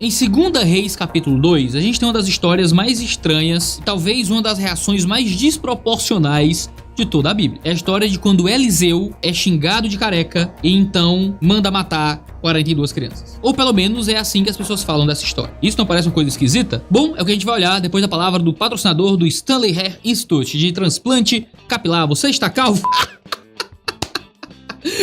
Em 2 Reis capítulo 2, a gente tem uma das histórias mais estranhas e talvez uma das reações mais desproporcionais de toda a Bíblia. É a história de quando Eliseu é xingado de careca e então manda matar 42 crianças. Ou pelo menos é assim que as pessoas falam dessa história. Isso não parece uma coisa esquisita? Bom, é o que a gente vai olhar depois da palavra do patrocinador do Stanley Hair Institute de transplante capilar. Você está calvo?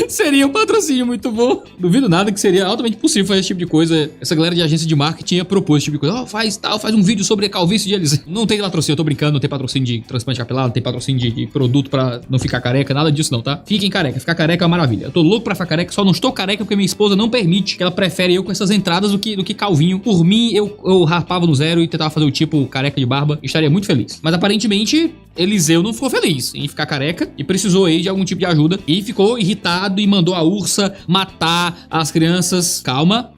Seria um patrocínio muito bom. Duvido nada que seria altamente possível fazer esse tipo de coisa. Essa galera de agência de marketing ia propor esse tipo de coisa. Faz um vídeo sobre a calvície de Eliseu. Não tem patrocínio, eu tô brincando, não tem patrocínio de transplante capilar, não tem patrocínio de produto pra não ficar careca, nada disso não, tá? Fiquem careca, ficar careca é uma maravilha. Eu tô louco pra ficar careca, só não estou careca porque minha esposa não permite, que ela prefere eu com essas entradas do que calvinho. Por mim, eu rapava no zero e tentava fazer o tipo careca de barba, estaria muito feliz. Mas aparentemente, Eliseu não ficou feliz em ficar careca e precisou aí de algum tipo de ajuda e ficou irritado e mandou a ursa matar as crianças. Calma,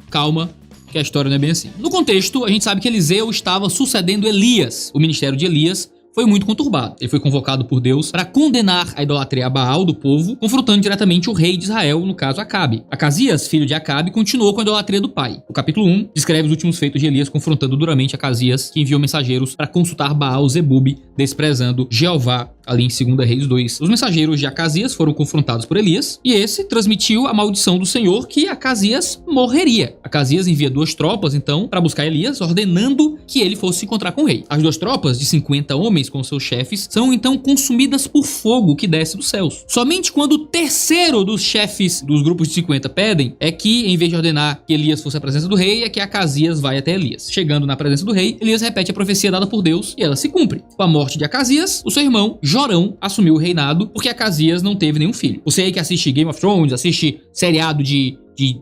que a história não é bem assim. No contexto, a gente sabe que Eliseu estava sucedendo Elias. O ministério de Elias foi muito conturbado. Ele foi convocado por Deus para condenar a idolatria a Baal do povo, confrontando diretamente o rei de Israel, no caso Acabe. Acasias, filho de Acabe, continuou com a idolatria do pai. O capítulo 1 descreve os últimos feitos de Elias, confrontando duramente Acasias, que enviou mensageiros para consultar Baal Zebub, desprezando Jeová, ali em 2 Reis 2. Os mensageiros de Acasias foram confrontados por Elias, e esse transmitiu a maldição do Senhor que Acasias morreria. Acasias envia 2 tropas, então, para buscar Elias, ordenando que ele fosse se encontrar com o rei. As 2 tropas, de 50 homens com seus chefes, são então consumidas por fogo que desce dos céus. Somente quando o terceiro dos chefes dos grupos de 50 pedem, é que, em vez de ordenar que Elias fosse à presença do rei, é que Acasias vai até Elias. Chegando na presença do rei, Elias repete a profecia dada por Deus e ela se cumpre. Com a morte de Acasias, o seu irmão Jorão assumiu o reinado porque Acasias não teve nenhum filho. Você aí que assiste Game of Thrones, assiste seriado de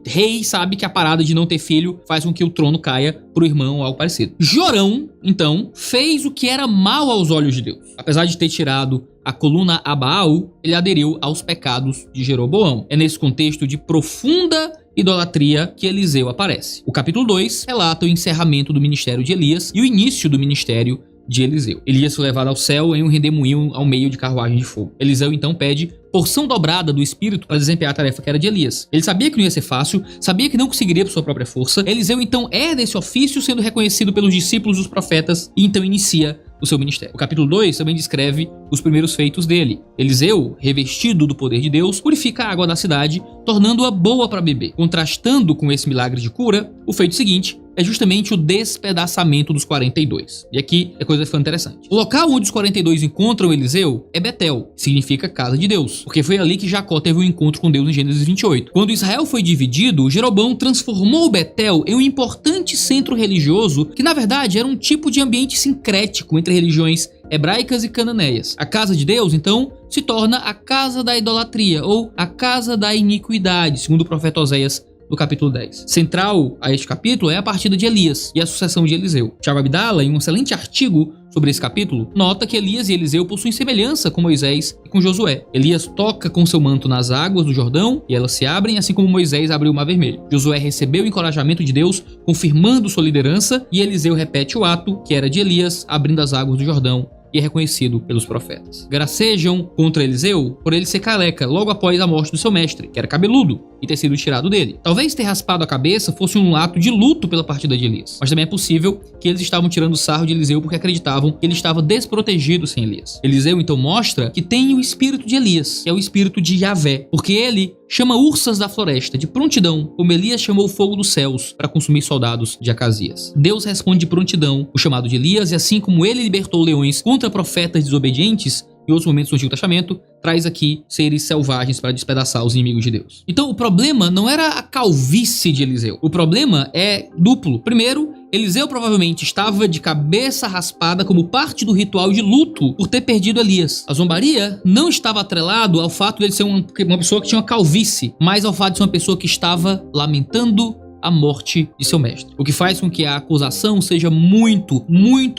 rei, sabe que a parada de não ter filho faz com que o trono caia pro irmão ou algo parecido. Jorão, então, fez o que era mal aos olhos de Deus. Apesar de ter tirado a coluna a Baal, ele aderiu aos pecados de Jeroboão. É nesse contexto de profunda idolatria que Eliseu aparece. O capítulo 2 relata o encerramento do ministério de Elias e o início do ministério de Eliseu. Elias foi levado ao céu em um redemoinho ao meio de carruagem de fogo. Eliseu então pede porção dobrada do Espírito para desempenhar a tarefa que era de Elias. Ele sabia que não ia ser fácil, sabia que não conseguiria por sua própria força. Eliseu então herda esse ofício, sendo reconhecido pelos discípulos dos profetas, e então inicia o seu ministério. O capítulo 2 também descreve os primeiros feitos dele. Eliseu, revestido do poder de Deus, purifica a água da cidade, tornando-a boa para beber. Contrastando com esse milagre de cura, o feito seguinte é justamente o despedaçamento dos 42. E aqui a coisa fica interessante. O local onde os 42 encontram Eliseu é Betel, que significa casa de Deus, porque foi ali que Jacó teve um encontro com Deus em Gênesis 28. Quando Israel foi dividido, Jeroboão transformou Betel em um importante centro religioso que na verdade era um tipo de ambiente sincrético entre religiões hebraicas e cananeias. A casa de Deus, então, se torna a casa da idolatria ou a casa da iniquidade, segundo o profeta Oséias, no capítulo 10. Central a este capítulo é a partida de Elias e a sucessão de Eliseu. Tiago Abdala, em um excelente artigo sobre esse capítulo, nota que Elias e Eliseu possuem semelhança com Moisés e com Josué. Elias toca com seu manto nas águas do Jordão e elas se abrem, assim como Moisés abriu o Mar Vermelho. Josué recebeu o encorajamento de Deus, confirmando sua liderança, e Eliseu repete o ato, que era de Elias, abrindo as águas do Jordão, e é reconhecido pelos profetas. Gracejam contra Eliseu por ele ser careca logo após a morte do seu mestre, que era cabeludo, e ter sido tirado dele. Talvez ter raspado a cabeça fosse um ato de luto pela partida de Elias, mas também é possível que eles estavam tirando sarro de Eliseu porque acreditavam que ele estava desprotegido sem Elias. Eliseu então mostra que tem o espírito de Elias, que é o espírito de Yahvé, porque ele chama ursas da floresta de prontidão, como Elias chamou o fogo dos céus para consumir soldados de Acasias. Deus responde de prontidão o chamado de Elias, e assim como ele libertou leões contra profetas desobedientes em outros momentos do Antigo Testamento, traz aqui seres selvagens para despedaçar os inimigos de Deus. Então o problema não era a calvície de Eliseu, o problema é duplo. Primeiro, Eliseu provavelmente estava de cabeça raspada como parte do ritual de luto por ter perdido Elias. A zombaria não estava atrelado ao fato de ele ser uma pessoa que tinha uma calvície, mas ao fato de ser uma pessoa que estava lamentando a morte de seu mestre, o que faz com que a acusação seja muito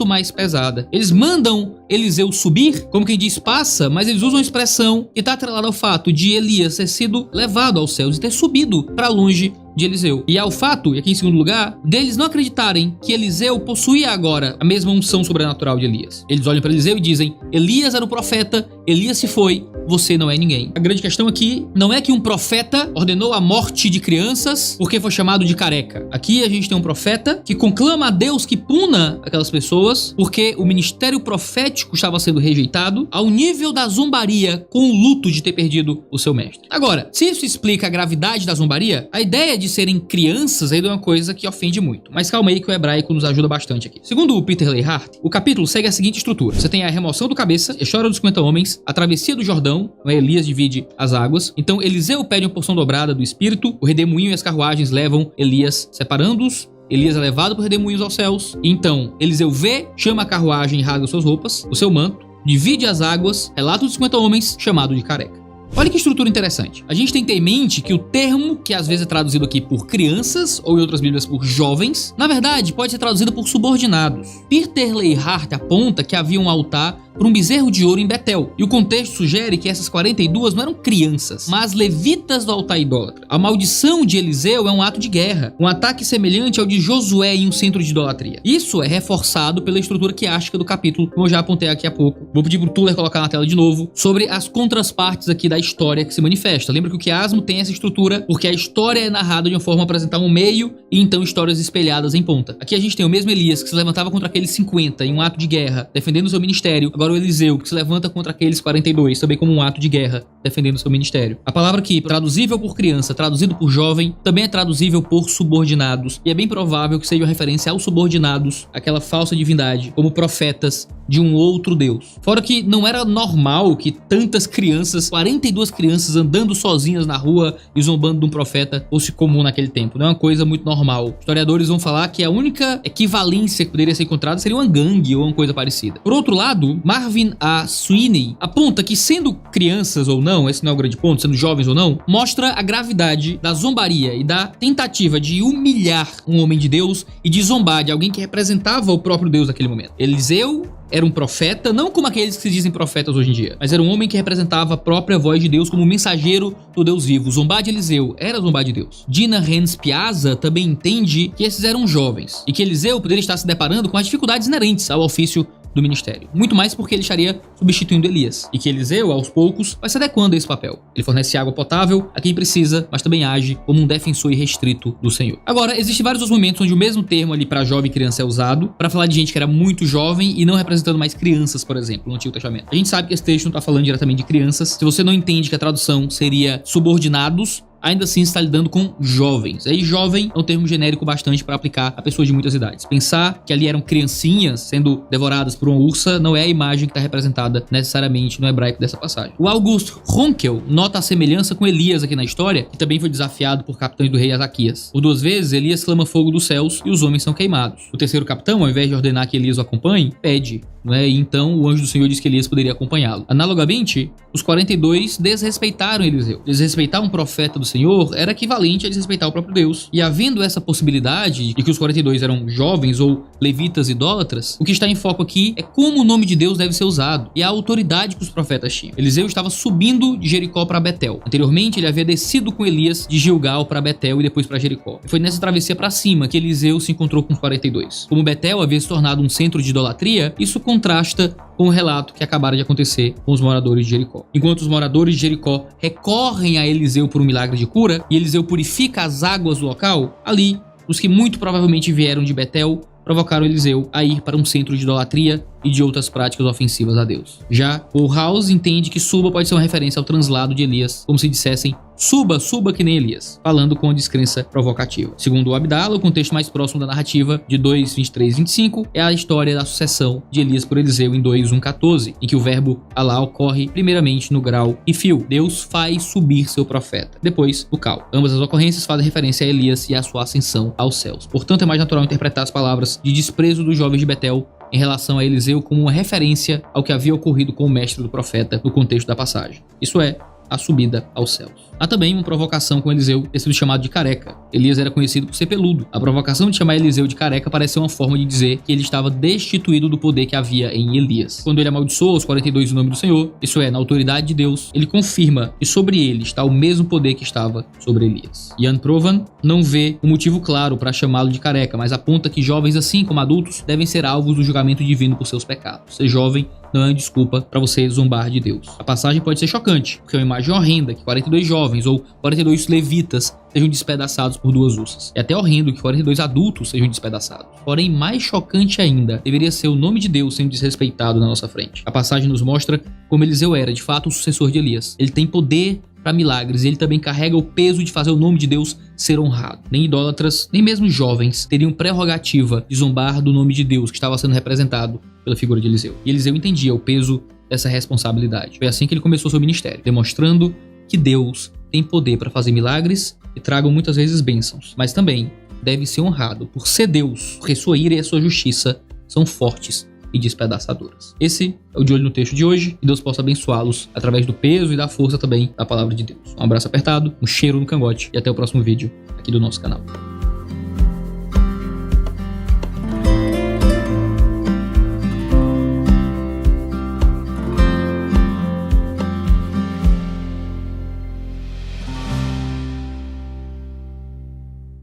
mais pesada. Eles mandam Eliseu subir, como quem diz passa, mas eles usam a expressão que está atrelada ao fato de Elias ter sido levado aos céus e ter subido para longe de Eliseu. E ao fato, e aqui em segundo lugar, deles não acreditarem que Eliseu possuía agora a mesma unção sobrenatural de Elias. Eles olham para Eliseu e dizem: Elias era o profeta, Elias se foi, você não é ninguém. A grande questão aqui não é que um profeta ordenou a morte de crianças porque foi chamado de careca. Aqui a gente tem um profeta que conclama a Deus que puna aquelas pessoas porque o ministério profético estava sendo rejeitado ao nível da zombaria com o luto de ter perdido o seu mestre. Agora, se isso explica a gravidade da zombaria, a ideia de serem crianças aí é uma coisa que ofende muito. Mas calma aí que o hebraico nos ajuda bastante aqui. Segundo o Peter Leithart, o capítulo segue a seguinte estrutura. Você tem a remoção do cabeça, a história dos 50 homens, a travessia do Jordão, Elias divide as águas. Então Eliseu pede uma porção dobrada do Espírito, o redemoinho e as carruagens levam Elias separando-os. Elias é levado por redemoinhos aos céus. Então Eliseu vê, chama a carruagem e rasga suas roupas, o seu manto, divide as águas, relata dos 50 homens, chamado de careca. Olha que estrutura interessante. A gente tem que ter em mente que o termo, que às vezes é traduzido aqui por crianças, ou em outras bíblias por jovens, na verdade pode ser traduzido por subordinados. Peter Leithart aponta que havia um altar por um bezerro de ouro em Betel. E o contexto sugere que essas 42 não eram crianças, mas levitas do altar idólatra. A maldição de Eliseu é um ato de guerra, um ataque semelhante ao de Josué em um centro de idolatria. Isso é reforçado pela estrutura quiástica do capítulo, como eu já apontei aqui há pouco. Vou pedir pro Tuller colocar na tela de novo, sobre as contraspartes aqui da história que se manifesta. Lembra que o quiasmo tem essa estrutura porque a história é narrada de uma forma a apresentar um meio e então histórias espelhadas em ponta. Aqui a gente tem o mesmo Elias que se levantava contra aqueles 50 em um ato de guerra, defendendo o seu ministério. Agora o Eliseu, que se levanta contra aqueles 42, também como um ato de guerra, defendendo seu ministério. A palavra aqui, traduzível por criança, traduzido por jovem, também é traduzível por subordinados. E é bem provável que seja uma referência aos subordinados, aquela falsa divindade, como profetas de um outro Deus. Fora que não era normal que tantas crianças, 42 crianças andando sozinhas na rua e zombando de um profeta, fosse comum naquele tempo. Não é uma coisa muito normal. Historiadores vão falar que a única equivalência que poderia ser encontrada seria uma gangue ou uma coisa parecida. Por outro lado, Marvin A. Sweeney aponta que, sendo crianças ou não, esse não é o grande ponto, sendo jovens ou não, mostra a gravidade da zombaria e da tentativa de humilhar um homem de Deus e de zombar de alguém que representava o próprio Deus naquele momento. Eliseu era um profeta, não como aqueles que se dizem profetas hoje em dia, mas era um homem que representava a própria voz de Deus como mensageiro do Deus vivo. Zombar de Eliseu era zombar de Deus. Dina Renz Piazza também entende que esses eram jovens e que Eliseu poderia estar se deparando com as dificuldades inerentes ao ofício do ministério. Muito mais porque ele estaria substituindo Elias. E que Eliseu, aos poucos, vai se adequando a esse papel. Ele fornece água potável a quem precisa, mas também age como um defensor irrestrito do Senhor. Agora, existem vários outros momentos onde o mesmo termo ali para jovem e criança é usado, para falar de gente que era muito jovem e não representando mais crianças, por exemplo, no Antigo Testamento. A gente sabe que esse texto não está falando diretamente de crianças. Se você não entende que a tradução seria subordinados, ainda assim está lidando com jovens. Aí jovem é um termo genérico bastante para aplicar a pessoas de muitas idades. Pensar que ali eram criancinhas sendo devoradas por uma ursa não é a imagem que está representada necessariamente no hebraico dessa passagem. O August Ronkel nota a semelhança com Elias aqui na história, que também foi desafiado por capitães do rei Azaquias. Por 2 vezes, Elias clama fogo dos céus e os homens são queimados. O terceiro capitão, ao invés de ordenar que Elias o acompanhe, pede, e então o anjo do Senhor diz que Elias poderia acompanhá-lo. Analogamente, os 42 desrespeitaram Eliseu. Desrespeitar um profeta do Senhor era equivalente a desrespeitar o próprio Deus. E havendo essa possibilidade de que os 42 eram jovens ou levitas idólatras, o que está em foco aqui é como o nome de Deus deve ser usado e a autoridade que os profetas tinham. Eliseu estava subindo de Jericó para Betel. Anteriormente, ele havia descido com Elias de Gilgal para Betel e depois para Jericó. Foi nessa travessia para cima que Eliseu se encontrou com os 42. Como Betel havia se tornado um centro de idolatria, isso contrasta com o relato que acabara de acontecer com os moradores de Jericó. Enquanto os moradores de Jericó recorrem a Eliseu por um milagre de cura e Eliseu purifica as águas do local, ali, os que muito provavelmente vieram de Betel provocaram Eliseu a ir para um centro de idolatria e de outras práticas ofensivas a Deus. Já Paul House entende que suba pode ser uma referência ao translado de Elias, como se dissessem suba, suba que nem Elias, falando com descrença provocativa. Segundo o Abdala, o contexto mais próximo da narrativa de 2:23-25 é a história da sucessão de Elias por Eliseu em 2:1-14, em que o verbo Alá ocorre primeiramente no grau e fio. Deus faz subir seu profeta. Depois, o cal. Ambas as ocorrências fazem referência a Elias e a sua ascensão aos céus. Portanto, é mais natural interpretar as palavras de desprezo dos jovens de Betel em relação a Eliseu como uma referência ao que havia ocorrido com o mestre do profeta no contexto da passagem. Isso é, a subida aos céus. Há também uma provocação com Eliseu ter sido chamado de careca. Elias era conhecido por ser peludo. A provocação de chamar Eliseu de careca parece ser uma forma de dizer que ele estava destituído do poder que havia em Elias. Quando ele amaldiçoa os 42 em nome do Senhor, isso é, na autoridade de Deus, ele confirma que sobre ele está o mesmo poder que estava sobre Elias. Jan Provan não vê um motivo claro para chamá-lo de careca, mas aponta que jovens, assim como adultos, devem ser alvos do julgamento divino por seus pecados. Ser jovem não é desculpa para você zombar de Deus. A passagem pode ser chocante, porque é uma imagem horrenda que 42 jovens ou 42 levitas sejam despedaçados por 2 ursas. É até horrendo que 42 adultos sejam despedaçados. Porém, mais chocante ainda, deveria ser o nome de Deus sendo desrespeitado na nossa frente. A passagem nos mostra como Eliseu era, de fato, o sucessor de Elias. Ele tem poder para milagres e ele também carrega o peso de fazer o nome de Deus ser honrado. Nem idólatras, nem mesmo jovens teriam prerrogativa de zombar do nome de Deus que estava sendo representado pela figura de Eliseu. E Eliseu entendia o peso dessa responsabilidade. Foi assim que ele começou seu ministério, demonstrando que Deus tem poder para fazer milagres e tragam muitas vezes bênçãos, mas também deve ser honrado por ser Deus, porque sua ira e a sua justiça são fortes e despedaçadoras. Esse é o De Olho no Texto de hoje, e Deus possa abençoá-los através do peso e da força também da palavra de Deus. Um abraço apertado, um cheiro no cangote e até o próximo vídeo aqui do nosso canal.